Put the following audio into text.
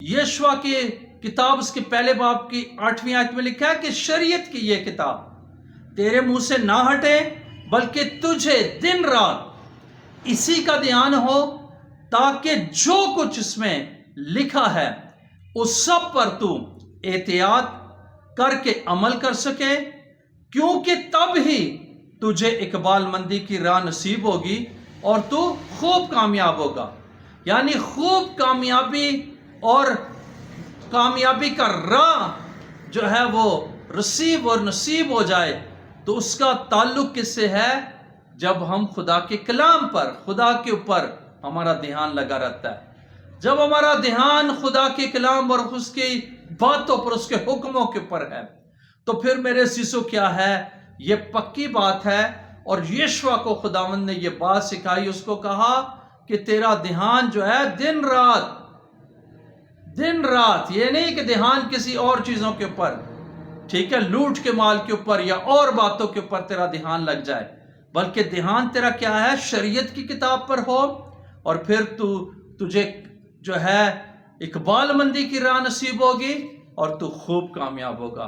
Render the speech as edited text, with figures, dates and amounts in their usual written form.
यशवा की किताब उसके पहले बाब की 8वीं आयत में लिखा है कि शरीयत की ये किताब तेरे मुंह से ना हटे, बल्कि तुझे दिन रात इसी का ध्यान हो, ताकि जो कुछ इसमें लिखा है उस सब पर तू एहतियात करके अमल कर सके, क्योंकि तब ही तुझे इकबाल मंदी की राह नसीब होगी और तू खूब कामयाब होगा। यानी खूब कामयाबी और कामयाबी का राह जो है वो रसीब और नसीब हो जाए, तो उसका ताल्लुक किससे है? जब हम खुदा के कलाम पर, खुदा के ऊपर हमारा ध्यान लगा रहता है। जब हमारा ध्यान खुदा के कलाम और उसकी बातों पर, उसके हुक्मों के ऊपर है, तो फिर मेरे सीसो क्या है, ये पक्की बात है। और यशवा को खुदावंद ने ये बात सिखाई, उसको कहा कि तेरा ध्यान जो है दिन रात, दिन रात, ये नहीं कि ध्यान किसी और चीजों के ऊपर, ठीक है, लूट के माल के ऊपर या और बातों के ऊपर तेरा ध्यान लग जाए, बल्कि ध्यान तेरा क्या है, शरीयत की किताब पर हो। और फिर तुझे जो है इकबाल मंदी की राह नसीब होगी और तू खूब कामयाब होगा।